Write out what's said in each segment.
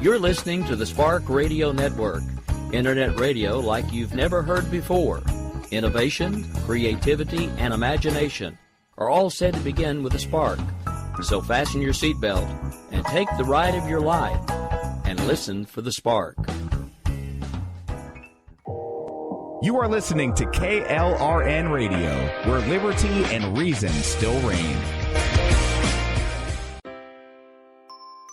You're listening to the Spark Radio Network, internet radio like you've never heard before. Innovation, creativity, and imagination are all said to begin with a spark. So fasten your seatbelt and take the ride of your life and listen for the spark. You are listening to KLRN Radio, where liberty and reason still reign.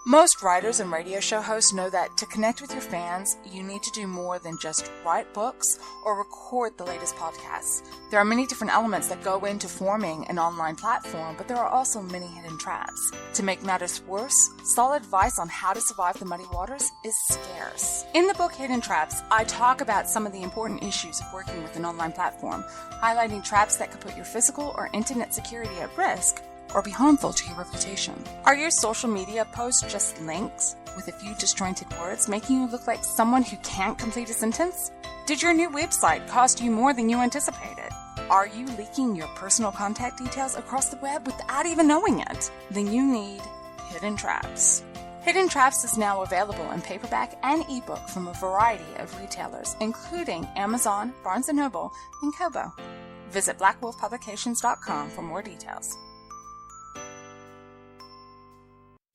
Most writers and radio show hosts know that to connect with your fans, you need to do more than just write books or record the latest podcasts. There are many different elements that go into forming an online platform, but there are also many hidden traps. To make matters worse, solid advice on how to survive the muddy waters is scarce. In the book Hidden Traps, I talk about some of the important issues of working with an online platform, highlighting traps that could put your physical or internet security at risk or be harmful to your reputation. Are your social media posts just links with a few disjointed words, making you look like someone who can't complete a sentence? Did your new website cost you more than you anticipated? Are you leaking your personal contact details across the web without even knowing it? Then you need Hidden Traps. Hidden Traps is now available in paperback and ebook from a variety of retailers, including Amazon, Barnes & Noble, and Kobo. Visit blackwolfpublications.com for more details.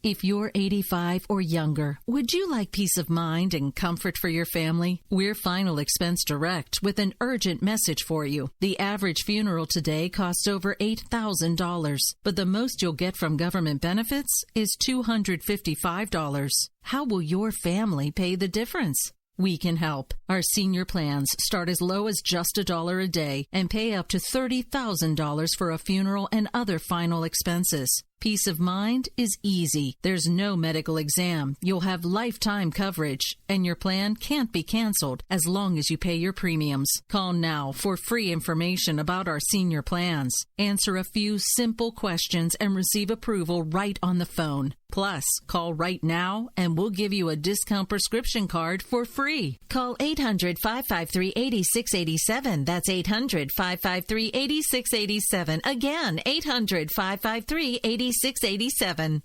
If you're 85 or younger, would you like peace of mind and comfort for your family? We're Final Expense Direct with an urgent message for you. The average funeral today costs over $8,000, but the most you'll get from government benefits is $255. How will your family pay the difference? We can help. Our senior plans start as low as just $1 a day and pay up to $30,000 for a funeral and other final expenses. Peace of mind is easy. There's no medical exam. You'll have lifetime coverage, and your plan can't be canceled as long as you pay your premiums. Call now for free information about our senior plans. Answer a few simple questions and receive approval right on the phone. Plus, call right now and we'll give you a discount prescription card for free. Call 800-553-8687. That's 800-553-8687. Again, 800-553-8687. 687.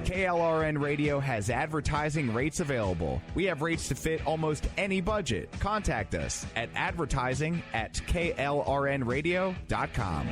KLRN Radio has advertising rates available. We have rates to fit almost any budget. Contact us at advertising@klrnradio.com.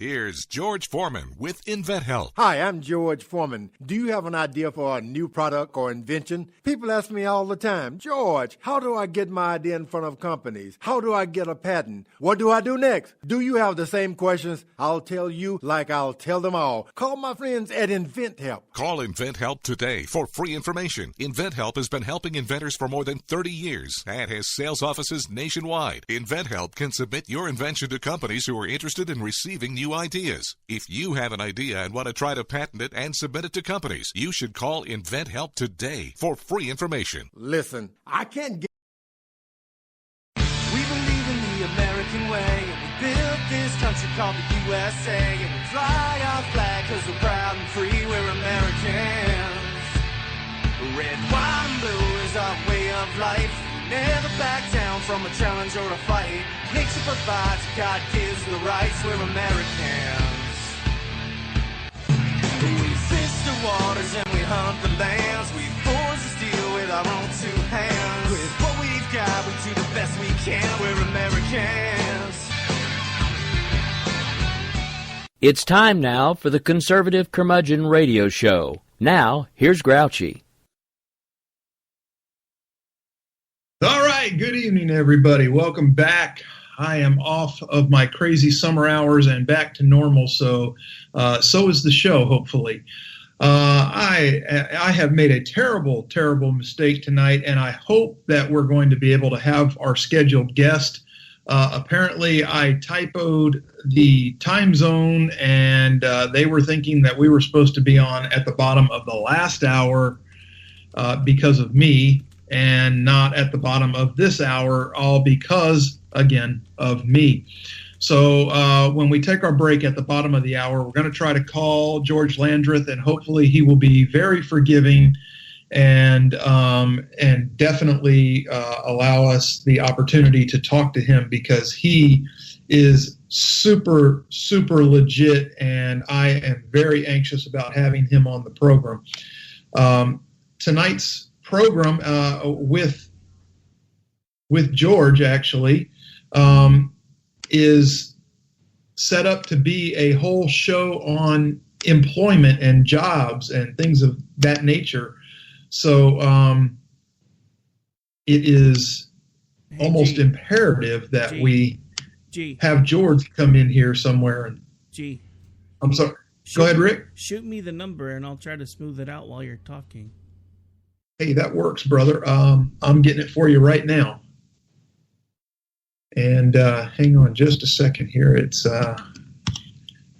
Here's George Foreman with InventHelp. Hi, I'm George Foreman. Do you have an idea for a new product or invention? People ask me all the time, George, how do I get my idea in front of companies? How do I get a patent? What do I do next? Do you have the same questions? I'll tell you like I'll tell them all. Call my friends at InventHelp. Call InventHelp today for free information. InventHelp has been helping inventors for more than 30 years and has sales offices nationwide. InventHelp can submit your invention to companies who are interested in receiving new ideas. If you have an idea and want to try to patent it and submit it to companies, you should call InventHelp today for free information. Listen, I can't get... We believe in the American way, and we built this country called the USA, and we fly our flag because we're proud and free, we're Americans. Red, white, and blue is our way of life. We never back down from a challenge or a fight. Nature provides, God gives the rights, we're Americans. We fish the waters and we hunt the lands. We forge the steel with our own two hands. With what we've got, we do the best we can, we're Americans. It's time now for the Conservative Curmudgeon Radio Show. Now, here's Grouchy. All right, good evening, everybody. Welcome back. I am off of my crazy summer hours and back to normal, so is the show, hopefully. I have made a terrible, terrible mistake tonight, and I hope that we're going to be able to have our scheduled guest. Apparently, I typoed the time zone, and they were thinking that we were supposed to be on at the bottom of the last hour because of me, and not at the bottom of this hour, all because, again, of me. So when we take our break at the bottom of the hour, we're going to try to call George Landreth, and hopefully he will be very forgiving and definitely allow us the opportunity to talk to him, because he is super, super legit, and I am very anxious about having him on the program. Tonight's program with George, actually, is set up to be a whole show on employment and jobs and things of that nature. So it is almost imperative that we have George come in here somewhere. And I'm sorry. Go ahead, Rick. Shoot me the number, and I'll try to smooth it out while you're talking. Hey, that works, brother. I'm getting it for you right now. And hang on just a second here. It's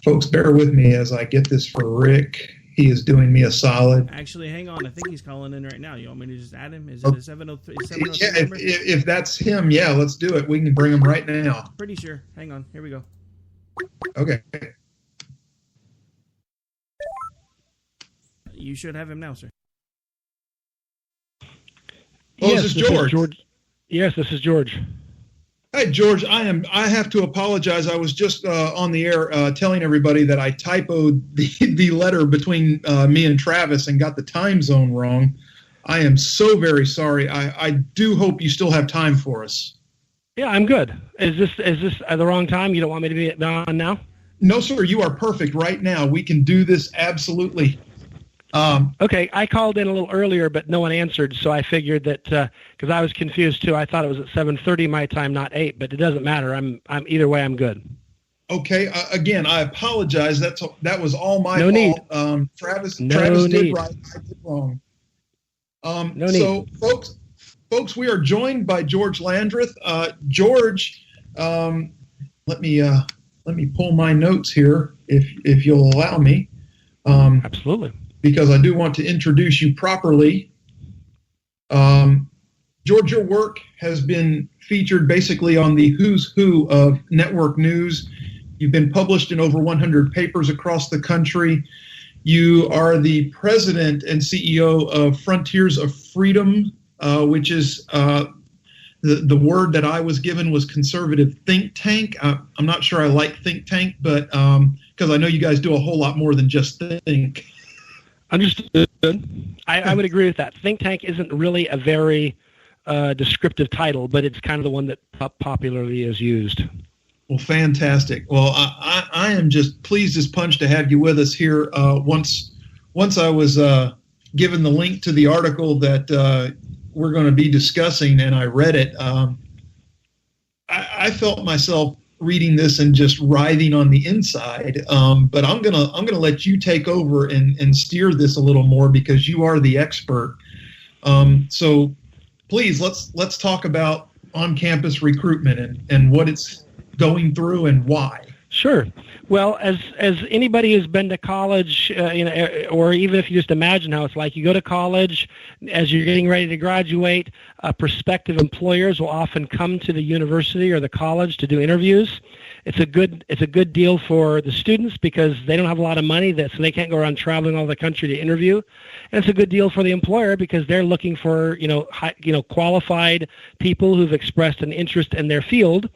folks, bear with me as I get this for Rick. He is doing me a solid. Actually, hang on. I think he's calling in right now. You want me to just add him? Is it a 703? Yeah, if that's him, yeah, let's do it. We can bring him right now. Pretty sure. Hang on. Here we go. Okay. You should have him now, sir. Yes, this is George. Yes, this is George. Hi, George. I have to apologize. I was just on the air telling everybody that I typoed the letter between me and Travis and got the time zone wrong. I am so very sorry. I do hope you still have time for us. Yeah, I'm good. Is this at the wrong time? You don't want me to be on now? No, sir. You are perfect right now. We can do this absolutely. Okay, I called in a little earlier, but no one answered, so I figured that because I was confused too. I thought it was at 7:30 my time, not 8, but it doesn't matter. I'm either way. I'm good. Okay. Again, I apologize. That was all my fault. Need. Travis did right. I did wrong. No need. So, folks, we are joined by George Landreth. George, let me pull my notes here, if you'll allow me. Absolutely. Because I do want to introduce you properly. George, your work has been featured basically on the who's who of network news. You've been published in over 100 papers across the country. You are the president and CEO of Frontiers of Freedom, which is the word that I was given was conservative think tank. I'm not sure I like think tank, but because I know you guys do a whole lot more than just think. Understood. I would agree with that. Think tank isn't really a very descriptive title, but it's kind of the one that popularly is used. Well, fantastic. Well, I am just pleased as punch to have you with us here. Once I was given the link to the article that we're going to be discussing, and I read it, I felt myself reading this and just writhing on the inside. But I'm gonna let you take over and steer this a little more because you are the expert. So please let's talk about on-campus recruitment and what it's going through and why. Sure. Well, as anybody who's been to college, or even if you just imagine how it's like, you go to college, as you're getting ready to graduate, prospective employers will often come to the university or the college to do interviews. It's a good deal for the students because they don't have a lot of money, so they can't go around traveling all the country to interview. And it's a good deal for the employer because they're looking for qualified people who've expressed an interest in their field.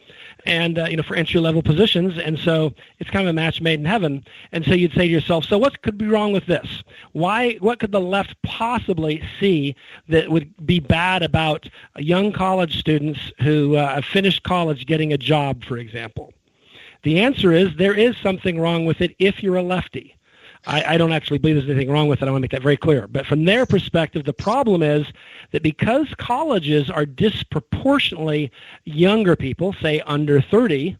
And, for entry-level positions. And so it's kind of a match made in heaven. And so you'd say to yourself, so what could be wrong with this? What could the left possibly see that would be bad about young college students who have finished college getting a job, for example? The answer is there is something wrong with it if you're a lefty. I don't actually believe there's anything wrong with it. I want to make that very clear. But from their perspective, the problem is that because colleges are disproportionately younger people, say under 30,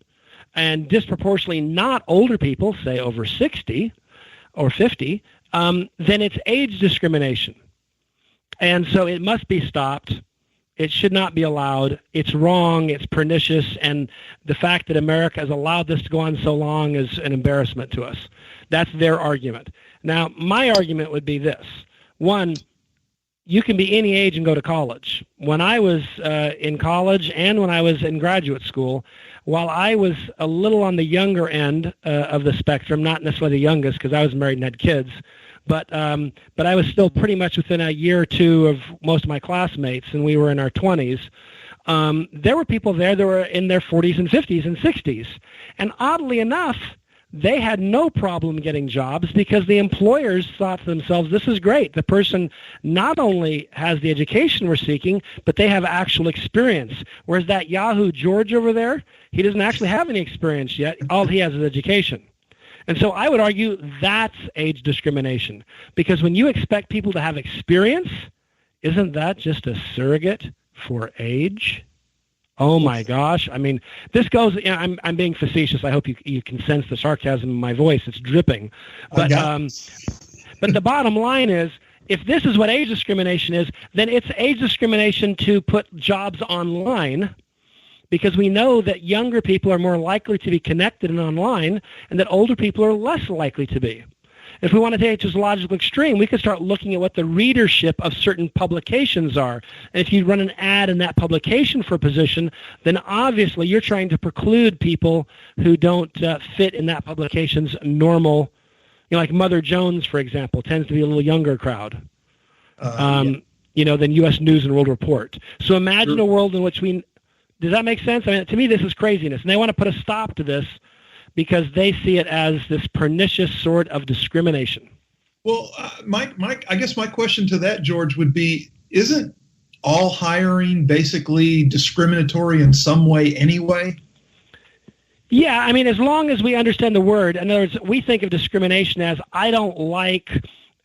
and disproportionately not older people, say over 60 or 50, then it's age discrimination. And so it must be stopped. It should not be allowed. It's wrong. It's pernicious. And the fact that America has allowed this to go on so long is an embarrassment to us. That's their argument. Now, my argument would be this. One, you can be any age and go to college. When I was in college and when I was in graduate school, while I was a little on the younger end of the spectrum, not necessarily the youngest because I was married and had kids, but I was still pretty much within a year or two of most of my classmates, and we were in our 20s. there were people there that were in their 40s and 50s and 60s. And oddly enough, they had no problem getting jobs because the employers thought to themselves, this is great. The person not only has the education we're seeking, but they have actual experience. Whereas that Yahoo George over there, he doesn't actually have any experience yet. All he has is education. And so I would argue that's age discrimination. Because when you expect people to have experience, isn't that just a surrogate for age? Oh my gosh! I mean, this goes. You know, I'm being facetious. I hope you can sense the sarcasm in my voice. It's dripping. But but the bottom line is, if this is what age discrimination is, then it's age discrimination to put jobs online, because we know that younger people are more likely to be connected and online, and that older people are less likely to be. If we want to take it to its logical extreme, we could start looking at what the readership of certain publications are. And if you run an ad in that publication for a position, then obviously you're trying to preclude people who don't fit in that publication's normal, like Mother Jones, for example, tends to be a little younger crowd, than U.S. News and World Report. So imagine a world in which does that make sense? I mean, to me, this is craziness. And they want to put a stop to this because they see it as this pernicious sort of discrimination. Well, I guess my question to that, George, would be, isn't all hiring basically discriminatory in some way anyway? Yeah, I mean, as long as we understand the word. In other words, we think of discrimination as, I don't like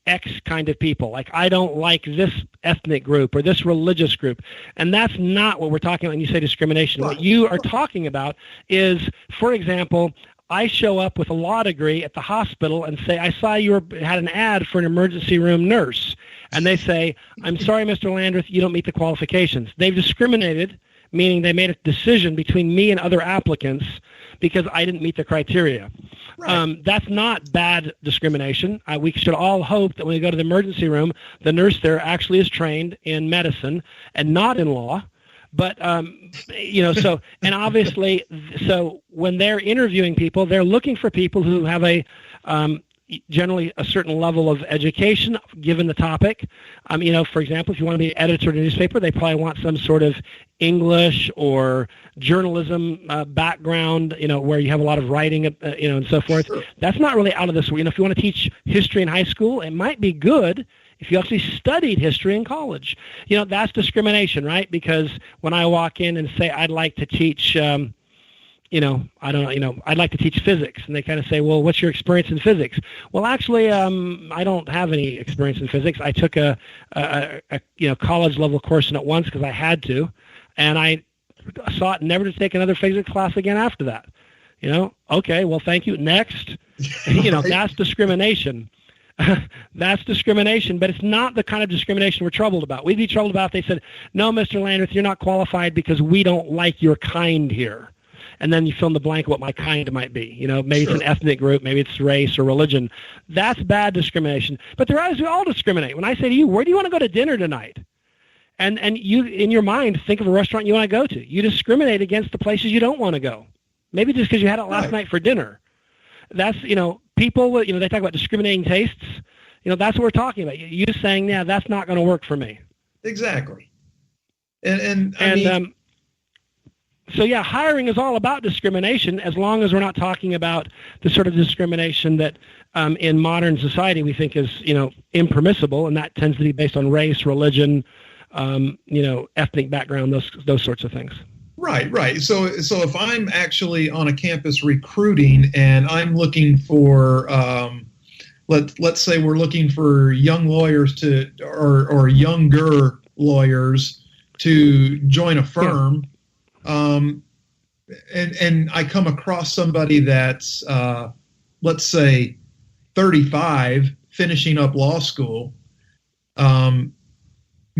X kind of people. Like, I don't like this ethnic group or this religious group. And that's not what we're talking about when you say discrimination. What you are talking about is, for example, I show up with a law degree at the hospital and say, I saw you had an ad for an emergency room nurse. And they say, I'm sorry, Mr. Landreth, you don't meet the qualifications. They've discriminated, meaning they made a decision between me and other applicants because I didn't meet the criteria. Right. That's not bad discrimination. We should all hope that when we go to the emergency room, the nurse there actually is trained in medicine and not in law. But, so, and obviously, so when they're interviewing people, they're looking for people who have generally a certain level of education given the topic. For example, if you want to be an editor in a newspaper, they probably want some sort of English or journalism background, where you have a lot of writing, and so forth. Sure. That's not really out of this. If you want to teach history in high school, it might be good if you actually studied history in college. That's discrimination, right? Because when I walk in and say I'd like to teach, I'd like to teach physics, and they kind of say, well, what's your experience in physics? Well, actually, I don't have any experience in physics. I took a college level course in it once because I had to, and I sought never to take another physics class again after that. Okay, well, thank you. Next, that's discrimination. That's discrimination, but it's not the kind of discrimination we're troubled about. We'd be troubled about if they said, no, Mr. Landreth, you're not qualified because we don't like your kind here. And then you fill in the blank of what my kind might be. Maybe Sure. It's an ethnic group, maybe it's race or religion. That's bad discrimination. But the others, we all discriminate. When I say to you, where do you want to go to dinner tonight? And you, in your mind, think of a restaurant you want to go to. You discriminate against the places you don't want to go. Maybe just because you had it last night for dinner. That's, people, they talk about discriminating tastes. That's what we're talking about. You saying, yeah, that's not going to work for me. Exactly. So, yeah, hiring is all about discrimination as long as we're not talking about the sort of discrimination that in modern society we think is, impermissible, and that tends to be based on race, religion, ethnic background, those sorts of things. Right. So if I'm actually on a campus recruiting and I'm looking for, let's say we're looking for young lawyers or younger lawyers to join a firm, and I come across somebody that's, let's say, 35, finishing up law school.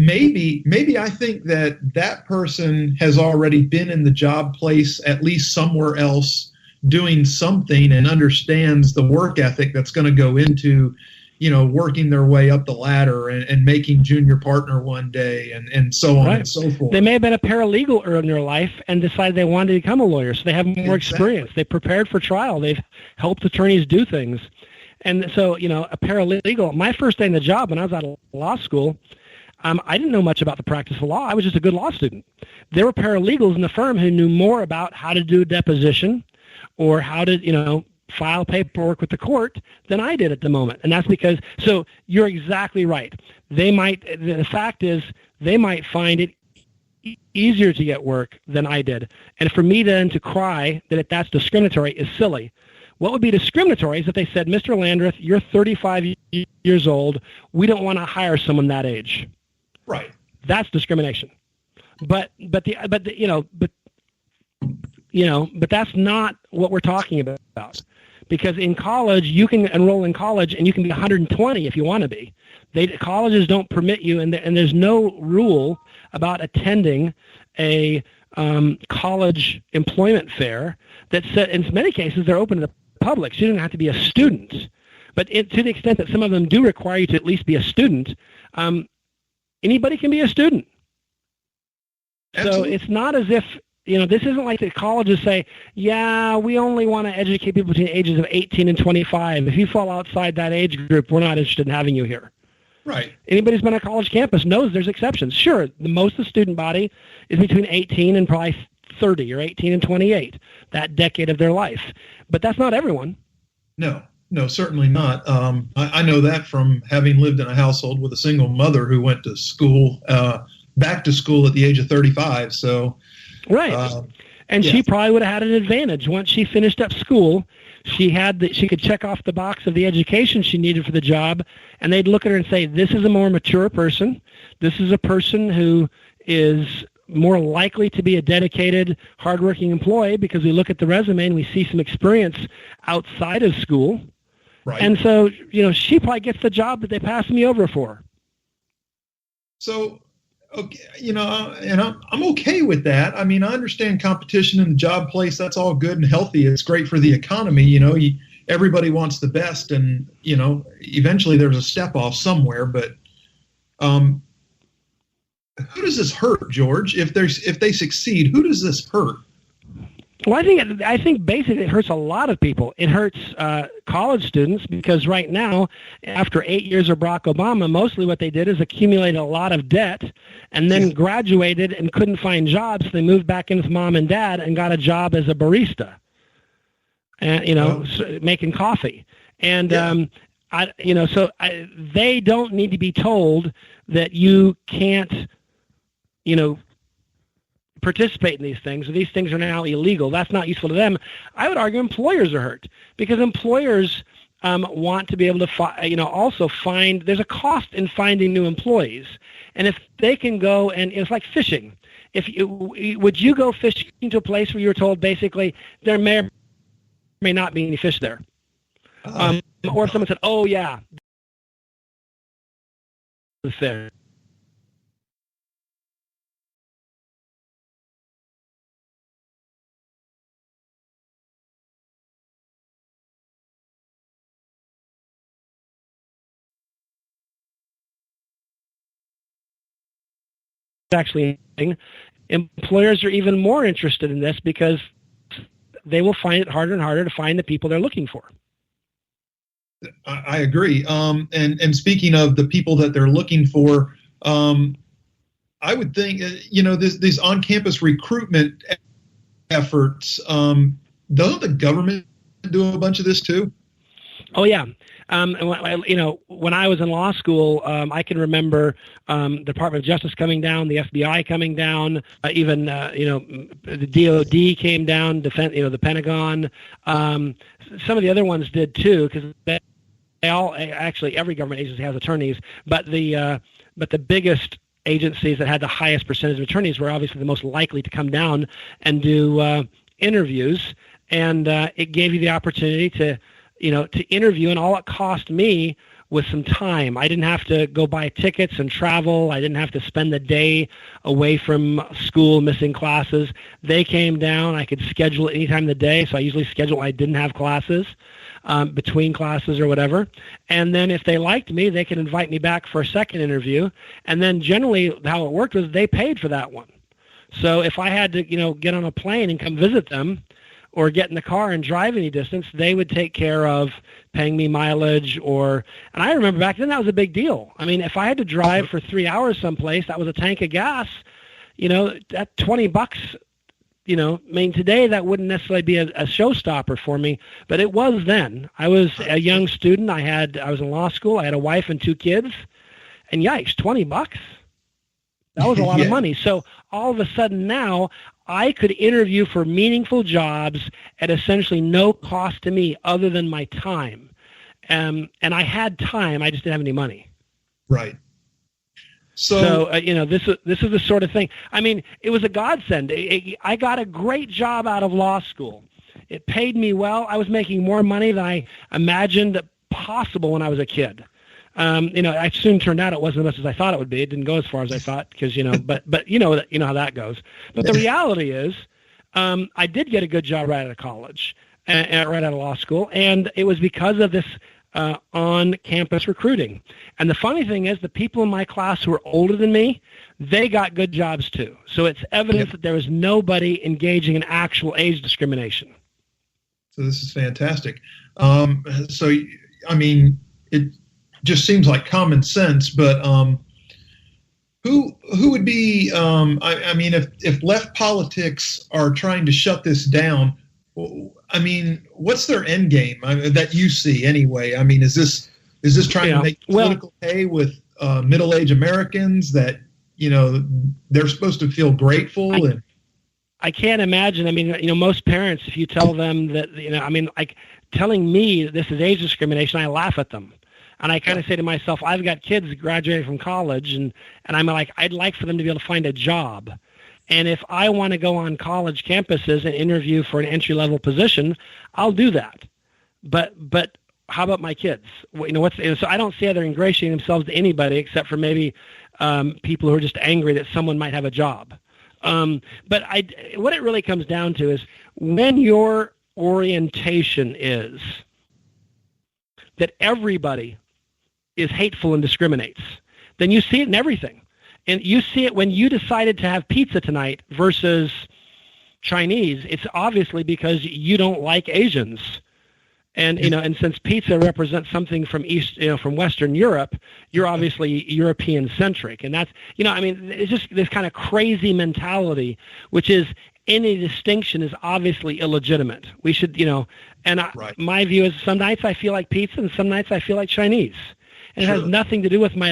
Maybe I think that person has already been in the job place, at least somewhere else, doing something, and understands the work ethic that's going to go into, working their way up the ladder and making junior partner one day and so on and so forth. They may have been a paralegal early in their life and decided they wanted to become a lawyer, so they have more experience. They prepared for trial. They've helped attorneys do things. And so, a paralegal, my first day in the job when I was out of law school, I didn't know much about the practice of law. I was just a good law student. there were paralegals in the firm who knew more about how to do a deposition or how to, file paperwork with the court than I did at the moment. And that's because, so you're exactly right. The fact is, they might find it easier to get work than I did. And for me then to cry that that's discriminatory is silly. What would be discriminatory is if they said, Mr. Landreth, you're 35 years old. We don't want to hire someone that age. Right. That's discrimination. But that's not what we're talking about. Because in college, you can enroll in college and you can be 120 if you want to be. Colleges don't permit you, and there's no rule about attending a college employment fair that said, in many cases, they're open to the public, so you don't have to be a student. But to the extent that some of them do require you to at least be a student, anybody can be a student. Absolutely. So it's not as if, this isn't like the colleges say, yeah, we only want to educate people between the ages of 18 and 25. If you fall outside that age group, we're not interested in having you here. Right. Anybody who's been on a college campus knows there's exceptions. Sure, most of the student body is between 18 and probably 30 or 18 and 28, that decade of their life. But that's not everyone. No, certainly not. I know that from having lived in a household with a single mother who went to school, back to school at the age of 35. So, right. And she probably would have had an advantage. Once she finished up school, she could check off the box of the education she needed for the job, and they'd look at her and say, this is a more mature person. This is a person who is more likely to be a dedicated, hardworking employee because we look at the resume and we see some experience outside of school. Right. And so, she probably gets the job that they passed me over for. So, okay, and I'm okay with that. I mean, I understand competition in the job place. That's all good and healthy. It's great for the economy. Everybody wants the best, and eventually there's a step off somewhere. But who does this hurt, George? If they succeed, who does this hurt? Well, I think basically it hurts a lot of people. It hurts college students because right now, after 8 years of Barack Obama, mostly what they did is accumulate a lot of debt and then graduated and couldn't find jobs. So they moved back in with mom and dad and got a job as a barista, and making coffee. And they don't need to be told that you can't, participate in these things, or these things are now illegal. That's not useful to them. I would argue employers are hurt because employers want to be able to also find, there's a cost in finding new employees. And if they can go, and it's like fishing. Would you go fishing to a place where you were told basically there may or may not be any fish there? Or if someone said, oh yeah, the fish. Actually, employers are even more interested in this because they will find it harder and harder to find the people they're looking for. I agree. And speaking of the people that they're looking for, I would think, these on-campus recruitment efforts, doesn't the government do a bunch of this too? Oh, yeah. When I was in law school, I can remember the Department of Justice coming down, the FBI coming down, even the DOD came down, the Pentagon. Some of the other ones did too, because they all, actually every government agency has attorneys, but the biggest agencies that had the highest percentage of attorneys were obviously the most likely to come down and do interviews, and it gave you the opportunity to interview, and all it cost me was some time. I didn't have to go buy tickets and travel. I didn't have to spend the day away from school missing classes. They came down. I could schedule it any time of the day, so I usually schedule I didn't have classes, between classes or whatever. And then if they liked me, they could invite me back for a second interview. And then generally how it worked was they paid for that one. So if I had to, get on a plane and come visit them, or get in the car and drive any distance, they would take care of paying me mileage and I remember back then that was a big deal. I mean, if I had to drive for 3 hours someplace, that was a tank of gas. that $20, I mean, today that wouldn't necessarily be a showstopper for me, but it was then. I was a young student. I was in law school. I had a wife and 2 kids, and yikes, $20. That was a lot of money. So all of a sudden now I could interview for meaningful jobs at essentially no cost to me other than my time. And I had time. I just didn't have any money. Right. So this is the sort of thing. I mean, it was a godsend. I got a great job out of law school. It paid me well. I was making more money than I imagined possible when I was a kid. I soon turned out it wasn't as much as I thought it would be. It didn't go as far as I thought because, but you know how that goes. But the reality is, I did get a good job right out of college, right out of law school, and it was because of this on-campus recruiting. And the funny thing is, the people in my class who were older than me, they got good jobs too. So it's evidence that there was nobody engaging in actual age discrimination. So this is fantastic. So, I mean, it just seems like common sense, but who would be, I mean, if left politics are trying to shut this down, I mean, what's their end game that you see anyway? I mean, is this trying to make political hay with middle-aged Americans that, they're supposed to feel grateful? I can't imagine. I mean, most parents, if you tell them that, like telling me that this is age discrimination, I laugh at them. And I kind of say to myself, I've got kids graduating from college, and I'm like, I'd like for them to be able to find a job. And if I want to go on college campuses and interview for an entry-level position, I'll do that. But how about my kids? So I don't see how they're ingratiating themselves to anybody except for maybe people who are just angry that someone might have a job. But what it really comes down to is when your orientation is that everybody is hateful and discriminates, then you see it in everything. And you see it when you decided to have pizza tonight versus Chinese. It's obviously because you don't like Asians. And, and since pizza represents something from from Western Europe, you're obviously European centric. And that's, it's just this kind of crazy mentality, which is any distinction is obviously illegitimate. We should, my view is some nights I feel like pizza and some nights I feel like Chinese. And it has nothing to do with my,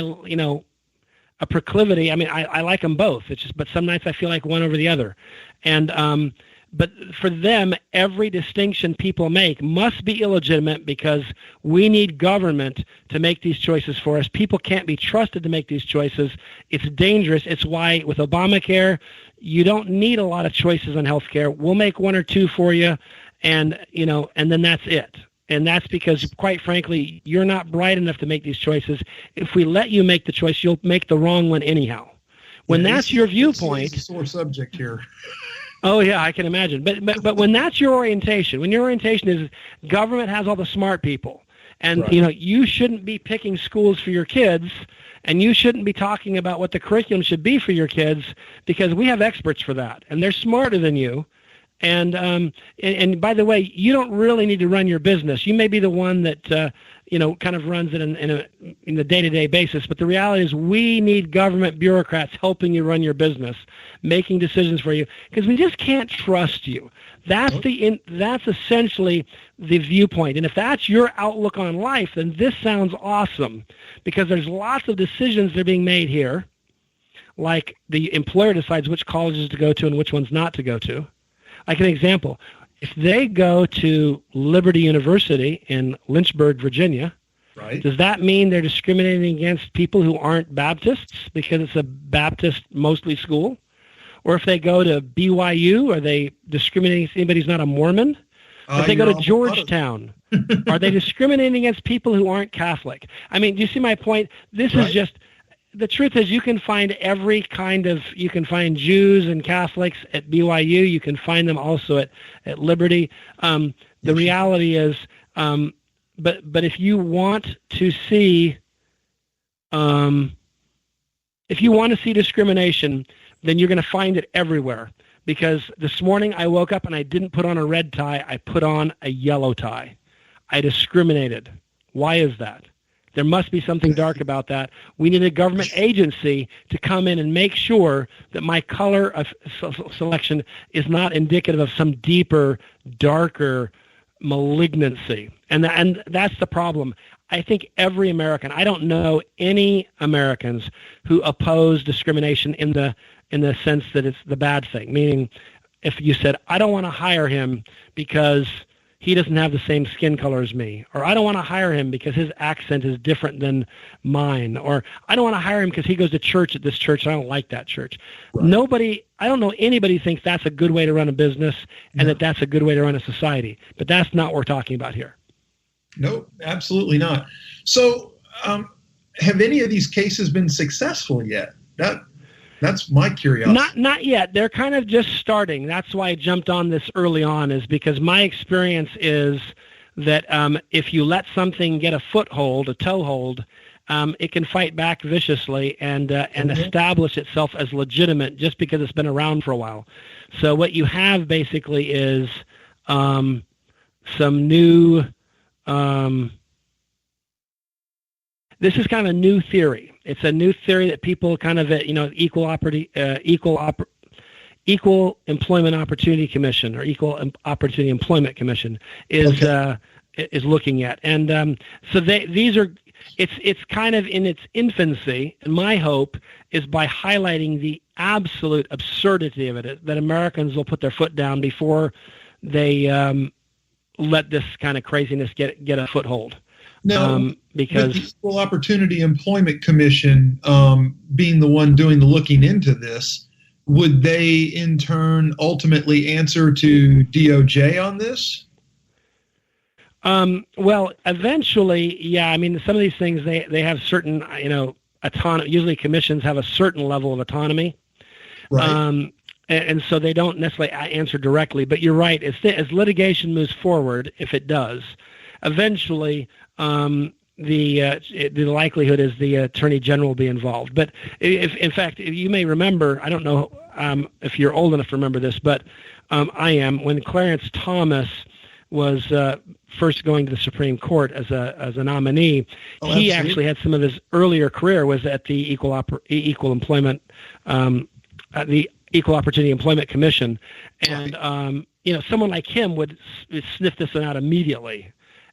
a proclivity. I mean, I like them both. It's just, but some nights I feel like one over the other. And, but for them, every distinction people make must be illegitimate because we need government to make these choices for us. People can't be trusted to make these choices. It's dangerous. It's why with Obamacare, you don't need a lot of choices on health care. We'll make 1 or 2 for you, and then that's it. And that's because, quite frankly, you're not bright enough to make these choices. If we let you make the choice, you'll make the wrong one anyhow. When that's your viewpoint, it's a sore subject here. Oh yeah, I can imagine. But when that's your orientation, when your orientation is government has all the smart people, and you shouldn't be picking schools for your kids, and you shouldn't be talking about what the curriculum should be for your kids, because we have experts for that, and they're smarter than you. And by the way, you don't really need to run your business. You may be the one that kind of runs it in the day-to-day basis. But the reality is, we need government bureaucrats helping you run your business, making decisions for you, because we just can't trust you. That's essentially the viewpoint. And if that's your outlook on life, then this sounds awesome, because there's lots of decisions that are being made here, like the employer decides which colleges to go to and which ones not to go to. Like an example, if they go to Liberty University in Lynchburg, Virginia, does that mean they're discriminating against people who aren't Baptists because it's a Baptist mostly school? Or if they go to BYU, are they discriminating against anybody who's not a Mormon? Or if they go to Georgetown, are they discriminating against people who aren't Catholic? I mean, do you see my point? This is just... The truth is, you can find you can find Jews and Catholics at BYU. You can find them also at Liberty. The reality is, but if you want to see, discrimination, then you're going to find it everywhere. Because this morning I woke up and I didn't put on a red tie. I put on a yellow tie. I discriminated. Why is that? There must be something dark about that. We need a government agency to come in and make sure that my color of selection is not indicative of some deeper, darker malignancy. And that's the problem. I think every American, I don't know any Americans who oppose discrimination in the sense that it's the bad thing, meaning if you said, I don't want to hire him because he doesn't have the same skin color as me, or I don't want to hire him because his accent is different than mine, or I don't want to hire him because he goes to church at this church and I don't like that church. Right. I don't know anybody thinks that's a good way to run a business and that that's a good way to run a society, but that's not what we're talking about here. No, absolutely not. So have any of these cases been successful yet? That's my curiosity. Not yet. They're kind of just starting. That's why I jumped on this early on, is because my experience is that if you let something get a foothold, a toehold, it can fight back viciously and establish itself as legitimate just because it's been around for a while. So what you have basically is some new this is kind of a new theory. It's a new theory that people kind of, Equal Employment Opportunity Commission or Equal Opportunity Employment Commission is looking at, and so these are. It's kind of in its infancy, and my hope is by highlighting the absolute absurdity of it, that Americans will put their foot down before they let this kind of craziness get a foothold. Now, because the Equal Opportunity Employment Commission being the one doing the looking into this, would they in turn ultimately answer to DOJ on this? Well, eventually, yeah. I mean, some of these things they have certain, autonomy. Usually, commissions have a certain level of autonomy, right? And so they don't necessarily answer directly. But you're right. As litigation moves forward, if it does, eventually, the likelihood is the Attorney General will be involved. But in fact, you may remember, I don't know if you're old enough to remember this, but I am, when Clarence Thomas was first going to the Supreme Court as a nominee, he actually had some of his earlier career was at the Equal Opportunity Employment Commission, and someone like him would sniff this one out immediately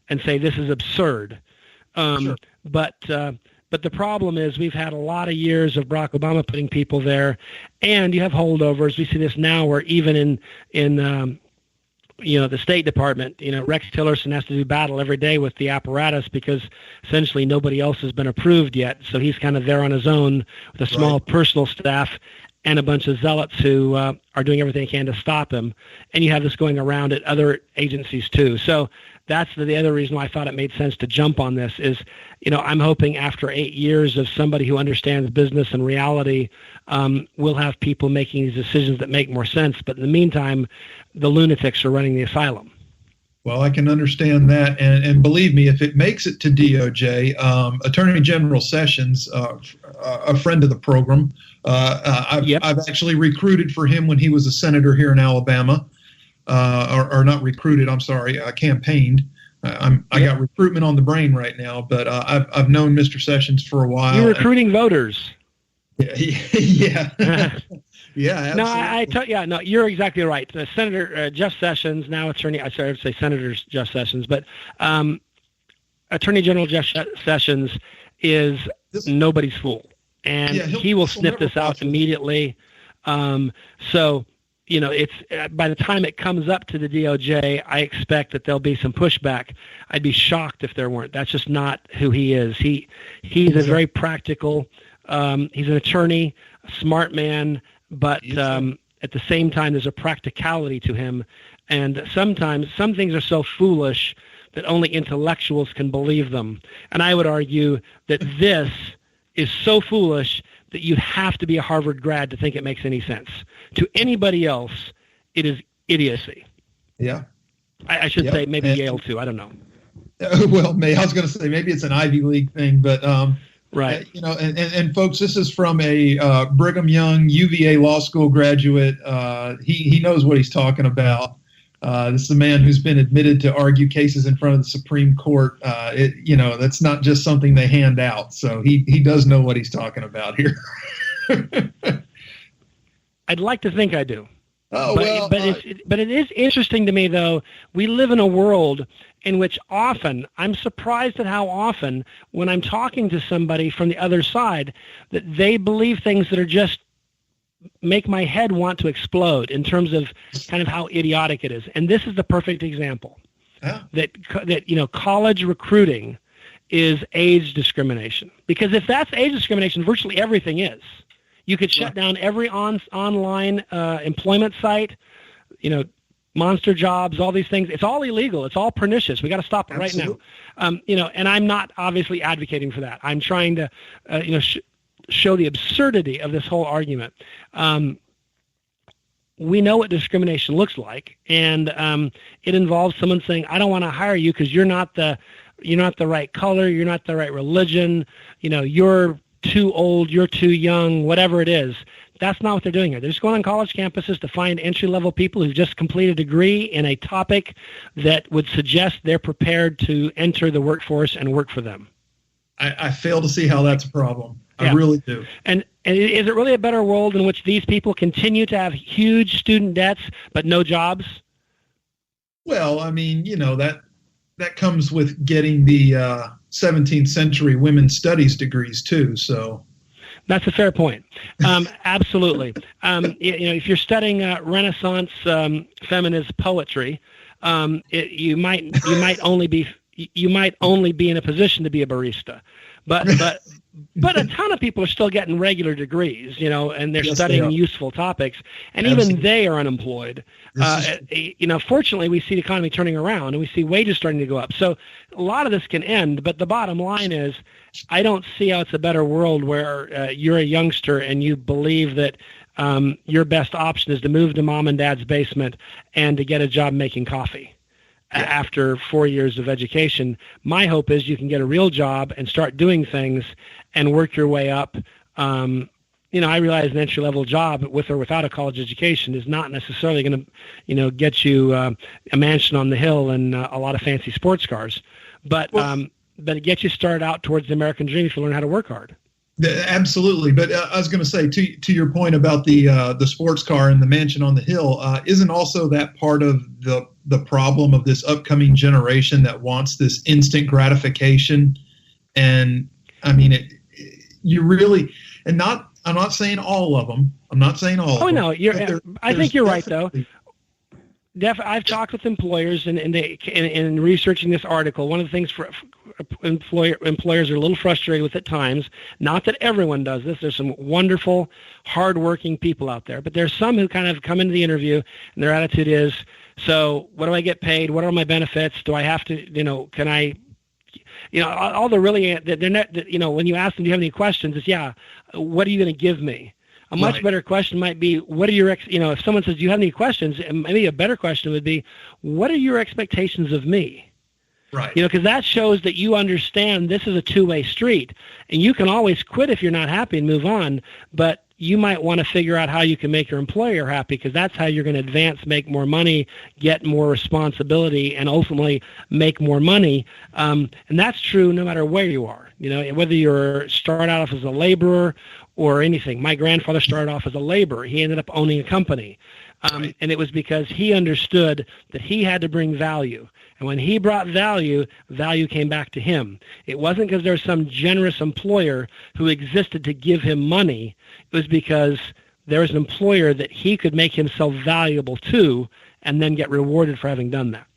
and say this is absurd. Sure. But the problem is we've had a lot of years of Barack Obama putting people there, and you have holdovers. We see this now where even in the State Department, Rex Tillerson has to do battle every day with the apparatus because essentially nobody else has been approved yet. So he's kind of there on his own with a small personal staff and a bunch of zealots who are doing everything they can to stop him. And you have this going around at other agencies too. So that's the other reason why I thought it made sense to jump on this is, I'm hoping after 8 years of somebody who understands business and reality, we'll have people making these decisions that make more sense. But in the meantime, the lunatics are running the asylum. Well, I can understand that. And believe me, if it makes it to DOJ, Attorney General Sessions, a friend of the program, I've actually recruited for him when he was a senator here in Alabama. Or not recruited, I'm sorry, campaigned. I got recruitment on the brain right now, but I've known Mr. Sessions for a while. You're recruiting voters. Yeah. Yeah, absolutely. No, you're exactly right. Senator Jeff Sessions, now Attorney, I would say Senator Jeff Sessions, but Attorney General Jeff Sessions is nobody's fool, and he will sniff this out immediately. So, it's by the time it comes up to the DOJ, I expect that there'll be some pushback. I'd be shocked if there weren't. That's just not who he is. He's a very practical. He's an attorney, a smart man, but at the same time, there's a practicality to him. And sometimes some things are so foolish that only intellectuals can believe them. And I would argue that this is so foolish that you have to be a Harvard grad to think it makes any sense. To anybody else, it is idiocy. Yeah. I should say maybe Yale too. I don't know. Well, I was going to say maybe it's an Ivy League thing, but right. And folks, this is from a Brigham Young UVA law school graduate. He knows what he's talking about. This is a man who's been admitted to argue cases in front of the Supreme Court. That's not just something they hand out. So he does know what he's talking about here. I'd like to think I do. Oh, but it is interesting to me, though. We live in a world in which often, I'm surprised at how often, when I'm talking to somebody from the other side, that they believe things that are just make my head want to explode in terms of kind of how idiotic it is. And this is the perfect example. Yeah. That college recruiting is age discrimination. Because if that's age discrimination, virtually everything is. You could shut down every online employment site, monster jobs, all these things. It's all illegal. It's all pernicious. We got to stop it right now. And I'm not obviously advocating for that. I'm trying to, show the absurdity of this whole argument. We know what discrimination looks like, and it involves someone saying, "I don't want to hire you because you're not the right color, you're not the right religion, you're too old, you're too young," whatever it is. That's not what they're doing here. They're just going on college campuses to find entry-level people who've just completed a degree in a topic that would suggest they're prepared to enter the workforce and work for them. I fail to see how that's a problem. Yeah. I really do. And is it really a better world in which these people continue to have huge student debts but no jobs? Well, I mean, that comes with getting the 17th century women's studies degrees too. So that's a fair point. Absolutely. If you're studying Renaissance feminist poetry, you might only be in a position to be a barista, but a ton of people are still getting regular degrees, and they're studying useful topics, and even they are unemployed. Fortunately, we see the economy turning around, and we see wages starting to go up. So a lot of this can end, but the bottom line is, I don't see how it's a better world where you're a youngster and you believe that your best option is to move to mom and dad's basement and to get a job making coffee. After 4 years of education. My hope is you can get a real job and start doing things and work your way up. I realize an entry-level job with or without a college education is not necessarily going to, get you a mansion on the hill and a lot of fancy sports cars, but it gets you started out towards the American dream if you learn how to work hard. Absolutely, but I was going to say to your point about the sports car and the mansion on the hill, isn't also that part of the problem of this upcoming generation that wants this instant gratification? And I mean, I'm not saying all of them. I'm not saying all. Oh of no, them. I think you're right though. I've talked with employers and in researching this article. One of the things for employers are a little frustrated with at times. Not that everyone does this. There's some wonderful, hardworking people out there, but there's some who kind of come into the interview and their attitude is, "So, what do I get paid? What are my benefits? Do I have to? Can I?" All the really they're not. When you ask them, "Do you have any questions?" It's what are you going to give me? A much better question might be, what are your, if someone says, "Do you have any questions?" And maybe a better question would be, what are your expectations of me? Right. Because that shows that you understand this is a two-way street, and you can always quit if you're not happy and move on, but you might want to figure out how you can make your employer happy, because that's how you're going to advance, make more money, get more responsibility, and ultimately make more money. And that's true no matter where you are. Whether you're start out as a laborer or anything. My grandfather started off as a laborer. He ended up owning a company. And it was because he understood that he had to bring value. And when he brought value, value came back to him. It wasn't because there was some generous employer who existed to give him money. It was because there was an employer that he could make himself valuable to and then get rewarded for having done that.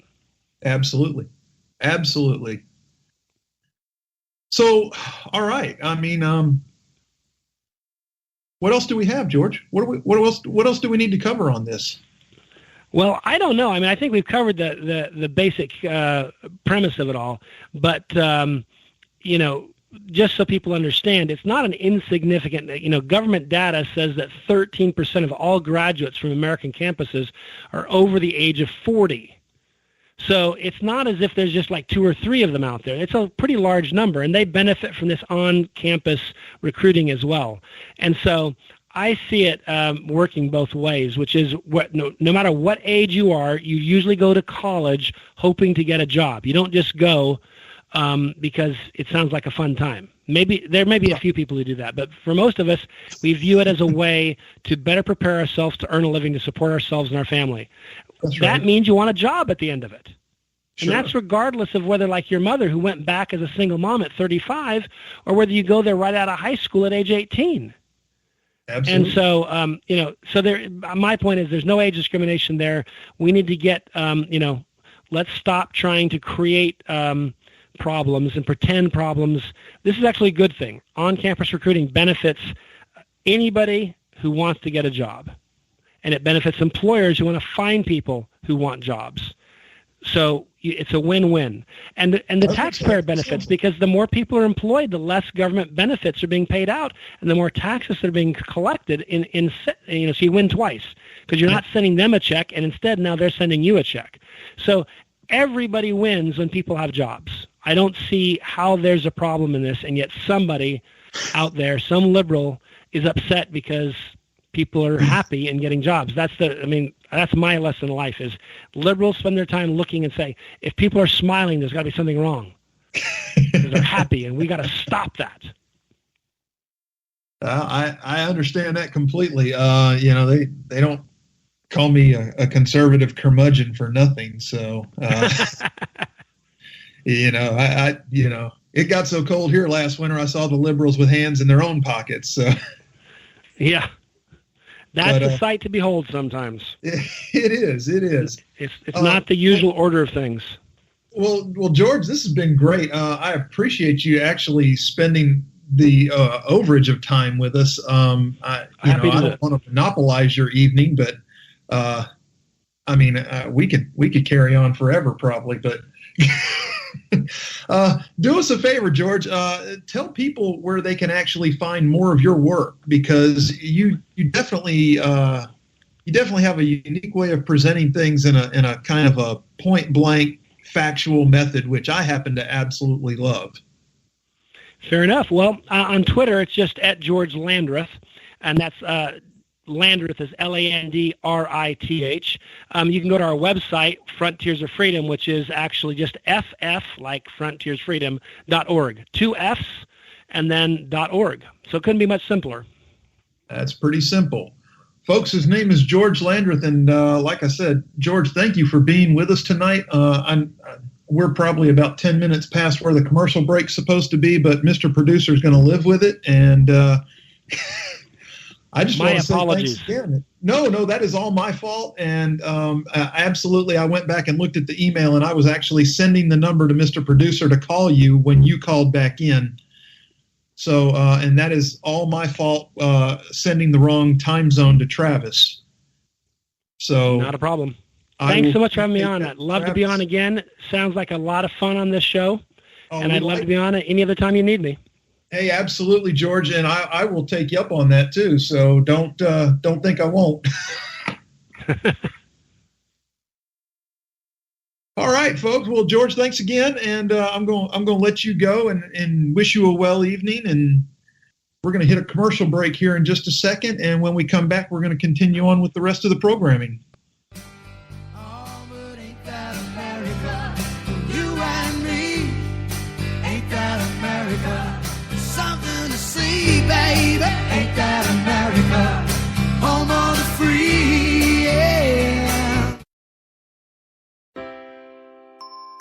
Absolutely. Absolutely. So, all right. I mean, what else do we have, George? What else do we need to cover on this? Well, I don't know. I mean, I think we've covered the basic premise of it all. But, just so people understand, it's not an insignificant, government data says that 13% of all graduates from American campuses are over the age of 40. So it's not as if there's just like 2 or 3 of them out there. It's a pretty large number, and they benefit from this on-campus recruiting as well. And so I see it working both ways, which is no matter what age you are, you usually go to college hoping to get a job. You don't just go because it sounds like a fun time. There may be a few people who do that, but for most of us, we view it as a way to better prepare ourselves to earn a living, to support ourselves and our family. That means you want a job at the end of it. Sure. And that's regardless of whether, like your mother, who went back as a single mom at 35, or whether you go there right out of high school at age 18. Absolutely. And so, so there. My point is, there's no age discrimination there. We need to get, let's stop trying to create problems and pretend problems. This is actually a good thing. On-campus recruiting benefits anybody who wants to get a job, and it benefits employers who want to find people who want jobs. So it's a win-win. And the taxpayer benefits, because the more people are employed, the less government benefits are being paid out, and the more taxes that are being collected. So you win twice, because you're not sending them a check, and instead now they're sending you a check. So everybody wins when people have jobs. I don't see how there's a problem in this, and yet somebody out there, some liberal, is upset because people are happy and getting jobs. That's my lesson in life, is liberals spend their time looking and say, if people are smiling, there's got to be something wrong. Because they're happy, and we got to stop that. I understand that completely. They don't call me a conservative curmudgeon for nothing. So, it got so cold here last winter, I saw the liberals with hands in their own pockets. So, yeah. That's a sight to behold sometimes. It is. It's not the usual order of things. Well, George, this has been great. I appreciate you actually spending the overage of time with us. I don't want to monopolize your evening, but we could carry on forever probably, but do us a favor, George. Tell people where they can actually find more of your work, because you definitely have a unique way of presenting things in a kind of a point blank factual method, which I happen to absolutely love. Fair enough. Well, on Twitter, it's just at George Landreth, and that's Landreth is Landrith. You can go to our website, Frontiers of Freedom, which is actually just FF, like frontiersfreedom.org. 2 Fs and then .org. So it couldn't be much simpler. That's pretty simple. Folks, his name is George Landreth, and like I said, George, thank you for being with us tonight. We're probably about 10 minutes past where the commercial break's supposed to be, but Mr. Producer is going to live with it, and I just want to say thanks again. No, that is all my fault. And absolutely, I went back and looked at the email, and I was actually sending the number to Mr. Producer to call you when you called back in. So, and that is all my fault, sending the wrong time zone to Travis. So not a problem. Thanks so much for having me on. I'd love to be on again. Sounds like a lot of fun on this show, and I'd love to be on it any other time you need me. Hey, absolutely, George, and I will take you up on that too. So don't think I won't. All right, folks. Well, George, thanks again, and I'm going to let you go and wish you a well evening. And we're going to hit a commercial break here in just a second, and when we come back, we're going to continue on with the rest of the programming. Oh, but ain't that America? You and me, ain't that America? Something to see, baby. Ain't that America? Home of the free, yeah.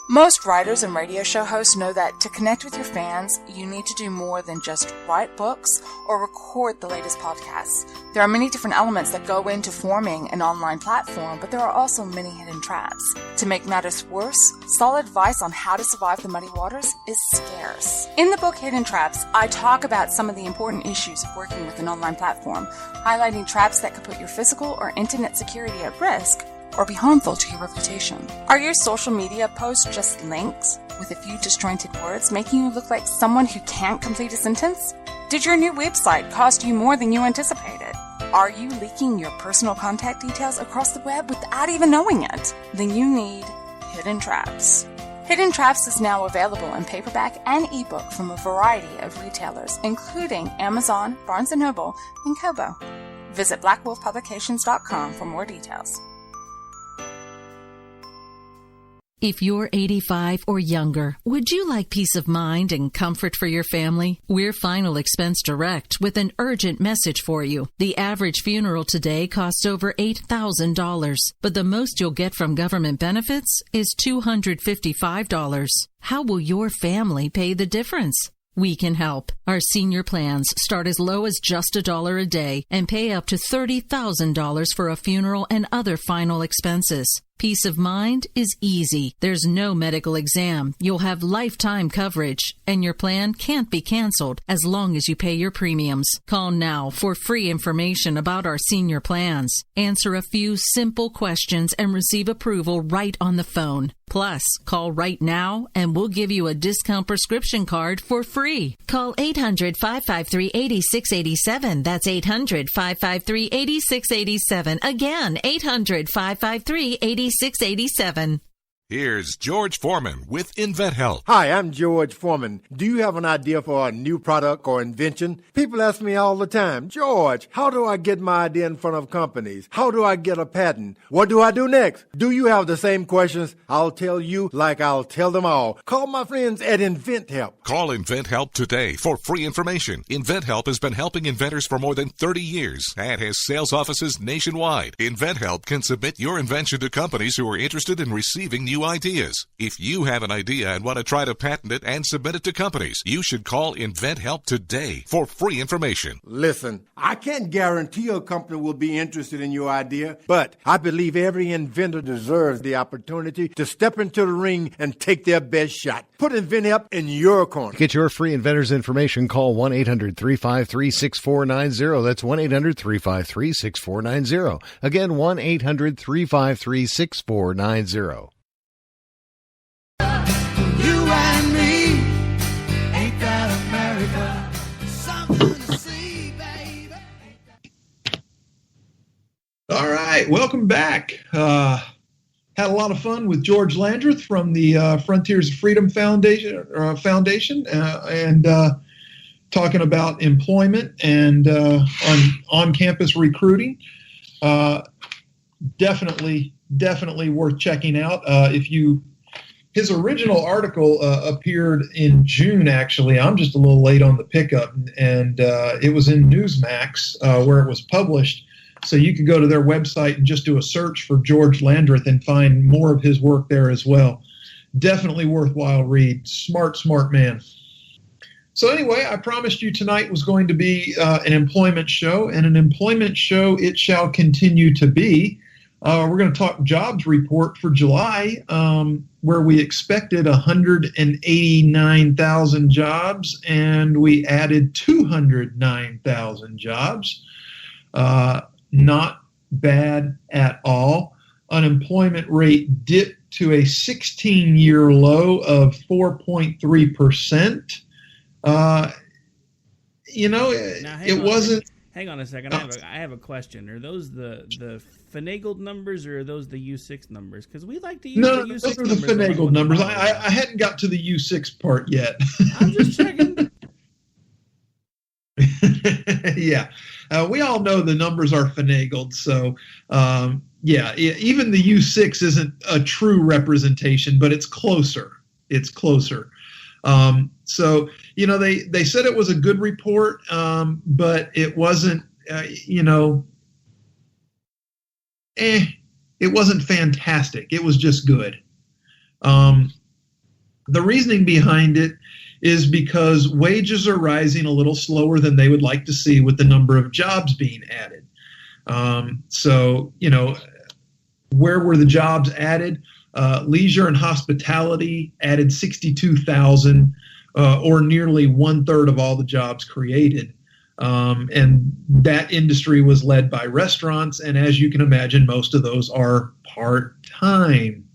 Most writers and radio show hosts know that to connect with your fans, you need to do more than just write books or record the latest podcasts. There are many different elements that go into forming an online platform, but there are also many hidden traps. To make matters worse, solid advice on how to survive the muddy waters is scarce. In the book Hidden Traps, I talk about some of the important issues of working with an online platform, highlighting traps that could put your physical or internet security at risk or be harmful to your reputation. Are your social media posts just links with a few disjointed words, making you look like someone who can't complete a sentence? Did your new website cost you more than you anticipated? Are you leaking your personal contact details across the web without even knowing it? Then you need Hidden Traps. Hidden Traps is now available in paperback and ebook from a variety of retailers, including Amazon, Barnes & Noble, and Kobo. Visit blackwolfpublications.com for more details. If you're 85 or younger, would you like peace of mind and comfort for your family? We're Final Expense Direct with an urgent message for you. The average funeral today costs over $8,000, but the most you'll get from government benefits is $255. How will your family pay the difference? We can help. Our senior plans start as low as just $1 a day and pay up to $30,000 for a funeral and other final expenses. Peace of mind is easy. There's no medical exam. You'll have lifetime coverage, and your plan can't be canceled as long as you pay your premiums. Call now for free information about our senior plans. Answer a few simple questions and receive approval right on the phone. Plus, call right now and we'll give you a discount prescription card for free. Call 800-553-8687. That's 800-553-8687. Again, 800-553-8687. Here's George Foreman with InventHelp. Hi, I'm George Foreman. Do you have an idea for a new product or invention? People ask me all the time, George, how do I get my idea in front of companies? How do I get a patent? What do I do next? Do you have the same questions? I'll tell you like I'll tell them all. Call my friends at InventHelp. Call InventHelp today for free information. InventHelp has been helping inventors for more than 30 years and has sales offices nationwide. InventHelp can submit your invention to companies who are interested in receiving new ideas. If you have an idea and want to try to patent it and submit it to companies, you should call InventHelp today for free information. Listen, I can't guarantee a company will be interested in your idea, but I believe every inventor deserves the opportunity to step into the ring and take their best shot. Put InventHelp in your corner. To get your free inventor's information, call 1-800-353-6490. That's 1-800-353-6490. Again, 1-800-353-6490. You and me, ain't that America? Something to see, baby. All right, welcome back. Had a lot of fun with George Landreth from the Frontiers of Freedom Foundation, and talking about employment and on-campus recruiting. Definitely worth checking out. His original article appeared in June, actually. I'm just a little late on the pickup, and it was in Newsmax where it was published. So you could go to their website and just do a search for George Landreth and find more of his work there as well. Definitely worthwhile read. Smart man. So anyway, I promised you tonight was going to be an employment show, and an employment show it shall continue to be. We're going to talk jobs report for July, where we expected 189,000 jobs, and we added 209,000 jobs. Not bad at all. Unemployment rate dipped to a 16-year low of 4.3%. It wasn't. Hang on a second. I have a question. Are those the finagled numbers, or are those the U6 numbers? Because we like to use the U6 numbers. Those are the finagled numbers. I hadn't got to the U6 part yet. I'm just checking. Yeah. We all know the numbers are finagled. So, even the U6 isn't a true representation, but it's closer. It's closer. So, they said it was a good report, but it wasn't, it wasn't fantastic. It was just good. The reasoning behind it is because wages are rising a little slower than they would like to see with the number of jobs being added. Where were the jobs added? Leisure and hospitality added 62,000, or nearly 1/3 of all the jobs created. And that industry was led by restaurants, and as you can imagine, most of those are part-time.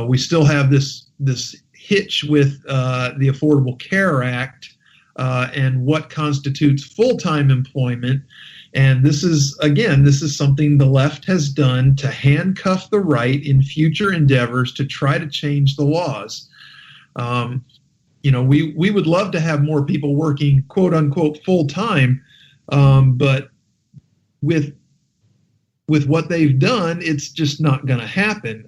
We still have this hitch with the Affordable Care Act and what constitutes full-time employment. And this is something the left has done to handcuff the right in future endeavors to try to change the laws. We would love to have more people working, quote unquote, full time, but with what they've done, it's just not going to happen.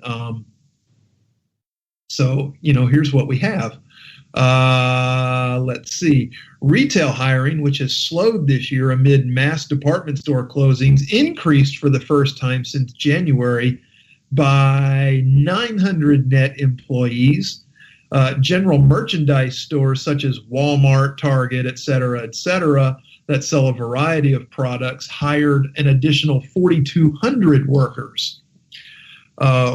So, here's what we have. Let's see. Retail hiring, which has slowed this year amid mass department store closings, increased for the first time since January by 900 net employees. General merchandise stores such as Walmart, Target, et cetera, that sell a variety of products hired an additional 4,200 workers.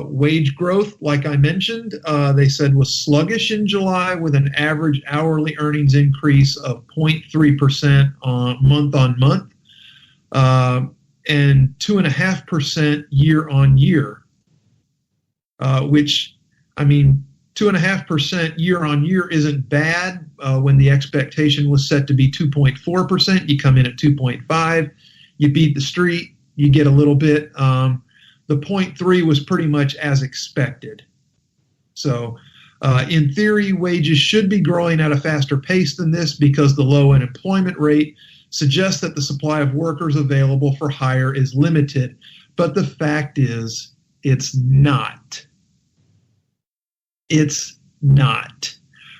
Wage growth, like I mentioned, they said was sluggish in July with an average hourly earnings increase of 0.3% month on month and 2.5% year on year, which, 2.5% year on year isn't bad. When the expectation was set to be 2.4%, you come in at 2.5, you beat the street, you get a little bit. The 0.3 was pretty much as expected. So in theory, wages should be growing at a faster pace than this because the low unemployment rate suggests that the supply of workers available for hire is limited. But the fact is, it's not. It's not.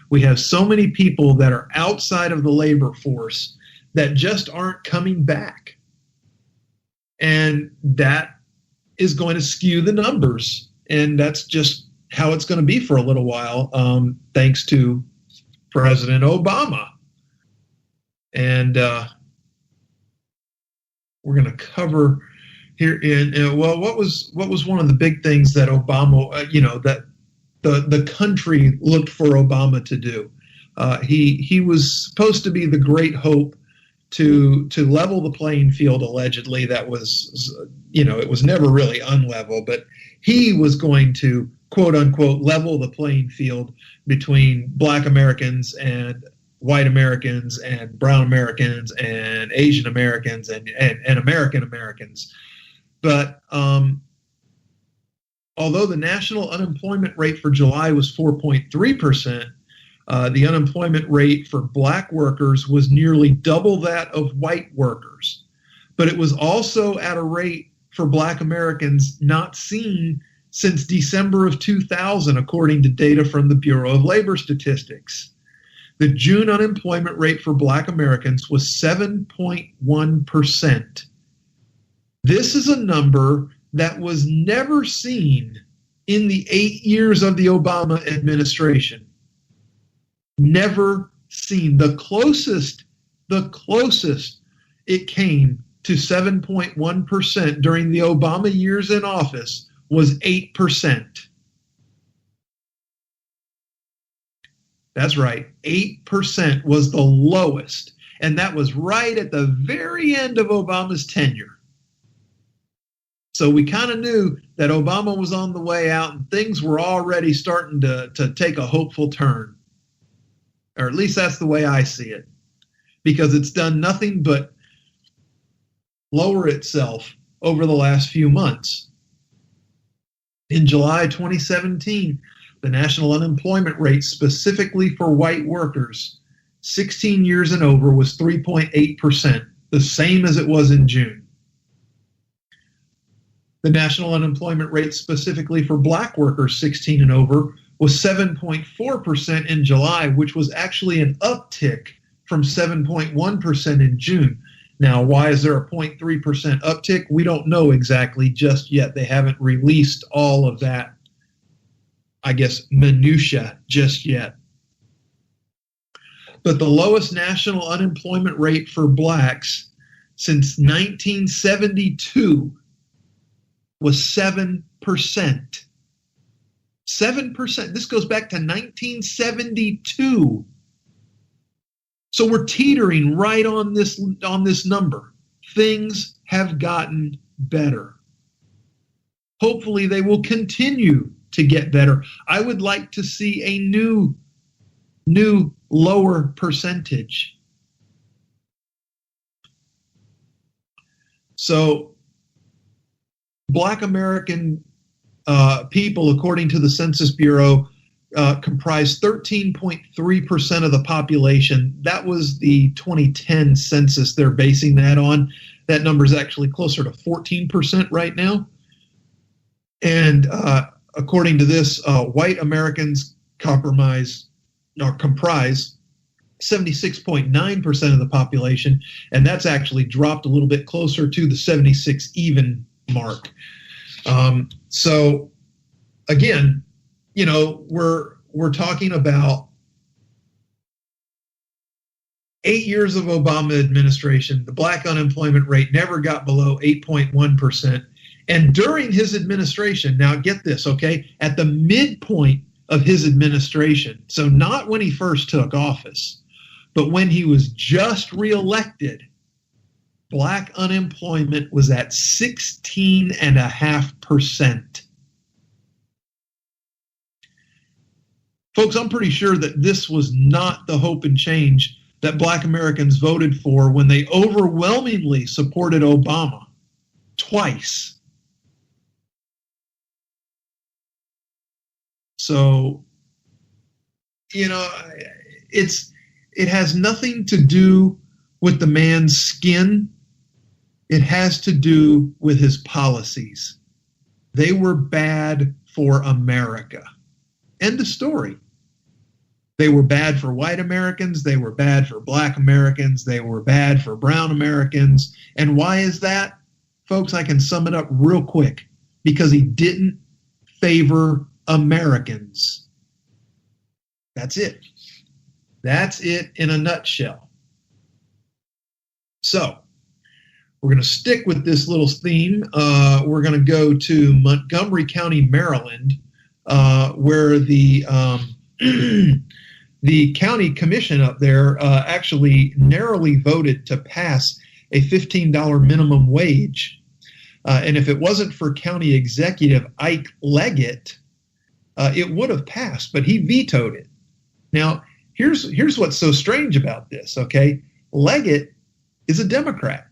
We have so many people that are outside of the labor force that just aren't coming back. And that is going to skew the numbers. And that's just how it's going to be for a little while, thanks to President Obama. And we're going to cover here what was one of the big things that Obama, that the country looked for Obama to do. He was supposed to be the great hope to level the playing field. Allegedly, that was, it was never really unlevel, but he was going to, quote unquote, level the playing field between Black Americans and white Americans and brown Americans and Asian Americans and American Americans. But although the national unemployment rate for July was 4.3%, the unemployment rate for Black workers was nearly double that of white workers. But it was also at a rate for Black Americans not seen since December of 2000, according to data from the Bureau of Labor Statistics. The June unemployment rate for Black Americans was 7.1%. This is a number that was never seen in the 8 years of the Obama administration. Never seen. The closest it came to 7.1% during the Obama years in office was 8%. That's right, 8% was the lowest, and that was right at the very end of Obama's tenure. So we kind of knew that Obama was on the way out and things were already starting to take a hopeful turn. Or at least that's the way I see it. Because it's done nothing but lower itself over the last few months. In July 2017, the national unemployment rate specifically for white workers 16 years and over was 3.8%, the same as it was in June. The national unemployment rate specifically for Black workers 16 and over was 7.4% in July, which was actually an uptick from 7.1% in June. Now, why is there a 0.3% uptick? We don't know exactly just yet. They haven't released all of that, I guess, minutia just yet. But the lowest national unemployment rate for Blacks since 1972 was 7%. 7%. This goes back to 1972. So we're teetering right on this number. Things have gotten better. Hopefully they will continue to get better. I would like to see a new lower percentage. So Black American people, according to the Census Bureau, comprise 13.3% of the population. That was the 2010 census they're basing that on. That number is actually closer to 14% right now. And according to this, white Americans comprise 76.9% of the population, and that's actually dropped a little bit closer to the 76 even mark. So again, we're talking about 8 years of Obama administration. The black unemployment rate never got below 8.1%. And during his administration, now get this, okay, at the midpoint of his administration, so not when he first took office, but when he was just reelected, black unemployment was at 16.5%. Folks, I'm pretty sure that this was not the hope and change that black Americans voted for when they overwhelmingly supported Obama twice. So, it has nothing to do with the man's skin. It has to do with his policies. They were bad for America. End of story. They were bad for white Americans. They were bad for black Americans. They were bad for brown Americans. And why is that? Folks, I can sum it up real quick. Because he didn't favor Americans. That's it. That's it in a nutshell. So, we're going to stick with this little theme. We're going to go to Montgomery County, Maryland, where the the county commission up there actually narrowly voted to pass a $15 minimum wage. And if it wasn't for County Executive Ike Leggett, it would have passed, but he vetoed it. Now, here's what's so strange about this, okay? Leggett is a Democrat,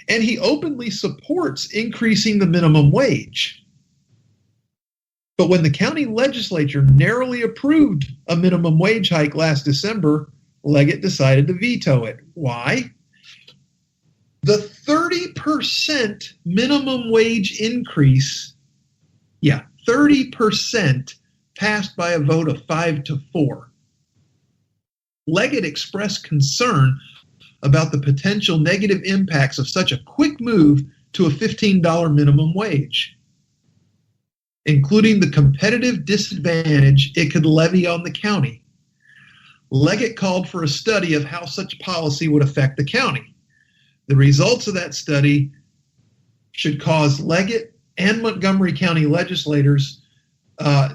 and he openly supports increasing the minimum wage. But when the county legislature narrowly approved a minimum wage hike last December, Leggett decided to veto it. Why? The 30% minimum wage increase, 30%, passed by a vote of 5-4. Leggett expressed concern about the potential negative impacts of such a quick move to a $15 minimum wage, including the competitive disadvantage it could levy on the county. Leggett called for a study of how such policy would affect the county. The results of that study should cause Leggett and Montgomery County legislators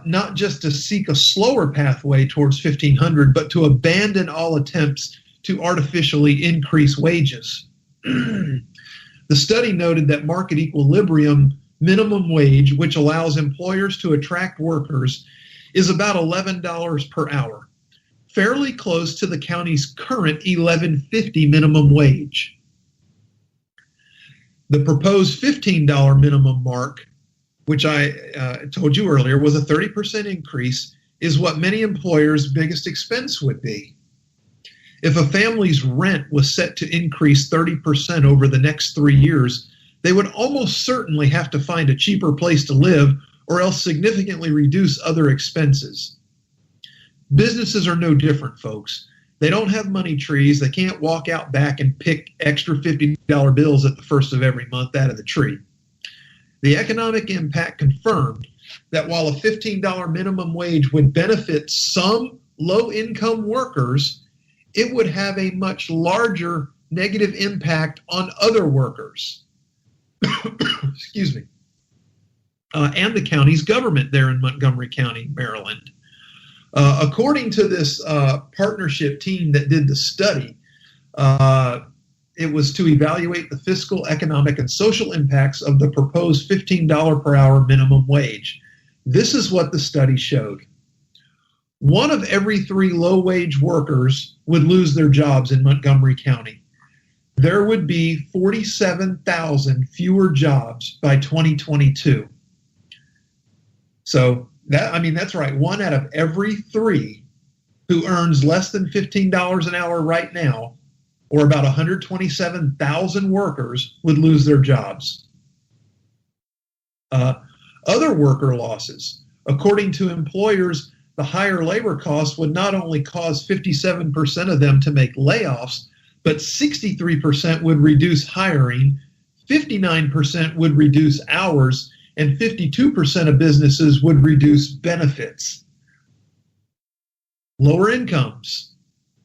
not just to seek a slower pathway towards $1,500, but to abandon all attempts to artificially increase wages. The study noted that market equilibrium minimum wage, which allows employers to attract workers, is about $11 per hour, fairly close to the county's current $11.50 minimum wage. The proposed $15 minimum mark, which I told you earlier was a 30% increase, is what many employers' biggest expense would be. If a family's rent was set to increase 30% over the next 3 years, they would almost certainly have to find a cheaper place to live or else significantly reduce other expenses. Businesses are no different, folks. They don't have money trees. They can't walk out back and pick extra $50 bills at the first of every month out of the tree. The economic impact confirmed that while a $15 minimum wage would benefit some low-income workers, it would have a much larger negative impact on other workers. Excuse me. And the county's government there in Montgomery County, Maryland. According to this partnership team that did the study, it was to evaluate the fiscal, economic, and social impacts of the proposed $15 per hour minimum wage. This is what the study showed. 1 of every 3 low-wage workers would lose their jobs in Montgomery County. There would be 47,000 fewer jobs by 2022. So that's right. 1 out of every 3 who earns less than $15 an hour right now or about 127,000 workers would lose their jobs. Other worker losses. According to employers, the higher labor costs would not only cause 57% of them to make layoffs, but 63% would reduce hiring, 59% would reduce hours, and 52% of businesses would reduce benefits. Lower incomes.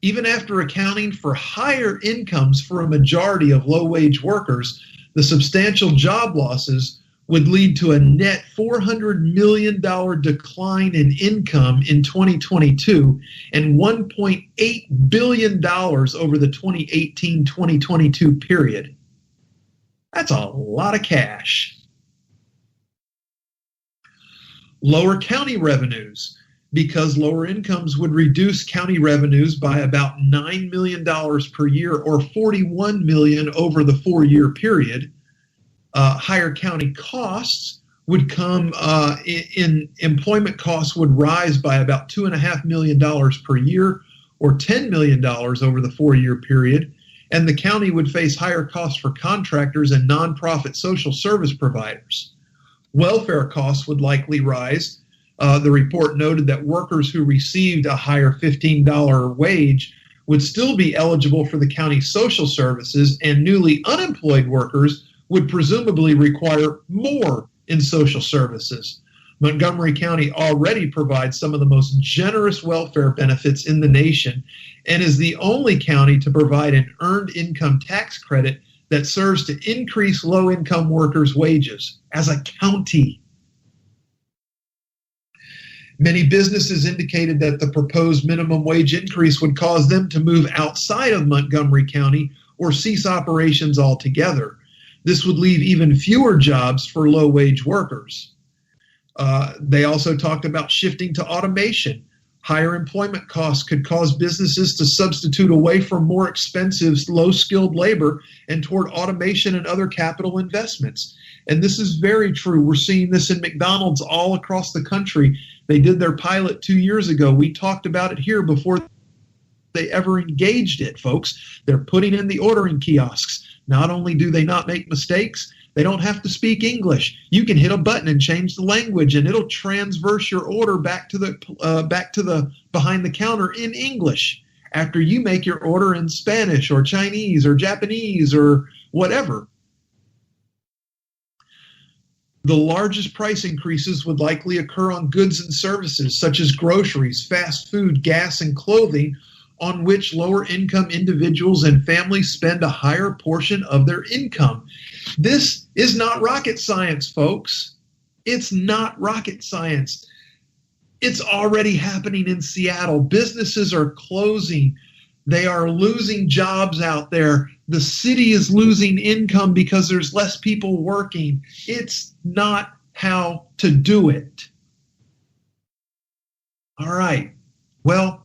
Even after accounting for higher incomes for a majority of low-wage workers, the substantial job losses would lead to a net $400 million decline in income in 2022 and $1.8 billion over the 2018-2022 period. That's a lot of cash. Lower county revenues. Because lower incomes would reduce county revenues by about $9 million per year or $41 million over the 4-year period. Higher county costs would come in employment costs would rise by about $2.5 million per year or $10 million over the 4-year period. And the county would face higher costs for contractors and nonprofit social service providers. Welfare costs would likely rise. The report noted that workers who received a higher $15 wage would still be eligible for the county's social services, and newly unemployed workers would presumably require more in social services. Montgomery County already provides some of the most generous welfare benefits in the nation and is the only county to provide an earned income tax credit that serves to increase low-income workers' wages as a county. Many businesses indicated that the proposed minimum wage increase would cause them to move outside of Montgomery County or cease operations altogether. This would leave even fewer jobs for low-wage workers. They also talked about shifting to automation. Higher employment costs could cause businesses to substitute away from more expensive, low-skilled labor and toward automation and other capital investments. And this is very true. We're seeing this in McDonald's all across the country. They did their pilot 2 years ago. We talked about it here before they ever engaged it, folks. They're putting in the ordering kiosks. Not only do they not make mistakes, they don't have to speak English. You can hit a button and change the language, and it'll transverse your order back to the behind the counter in English after you make your order in Spanish or Chinese or Japanese or whatever. The largest price increases would likely occur on goods and services such as groceries, fast food, gas, and clothing, on which lower-income individuals and families spend a higher portion of their income. This is not rocket science, folks. It's not rocket science. It's already happening in Seattle. Businesses are closing. They are losing jobs out there. The city is losing income because there's less people working. It's not how to do it. All right. Well,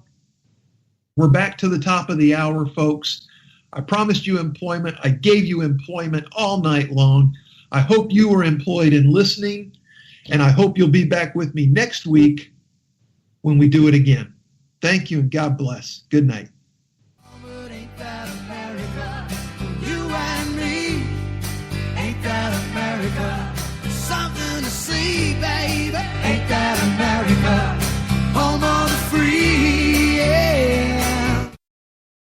we're back to the top of the hour, folks. I promised you employment. I gave you employment all night long. I hope you were employed in listening, and I hope you'll be back with me next week when we do it again. Thank you, and God bless. Good night. Ain't that America? You and me. Ain't that America? Something to see, baby. Ain't that America?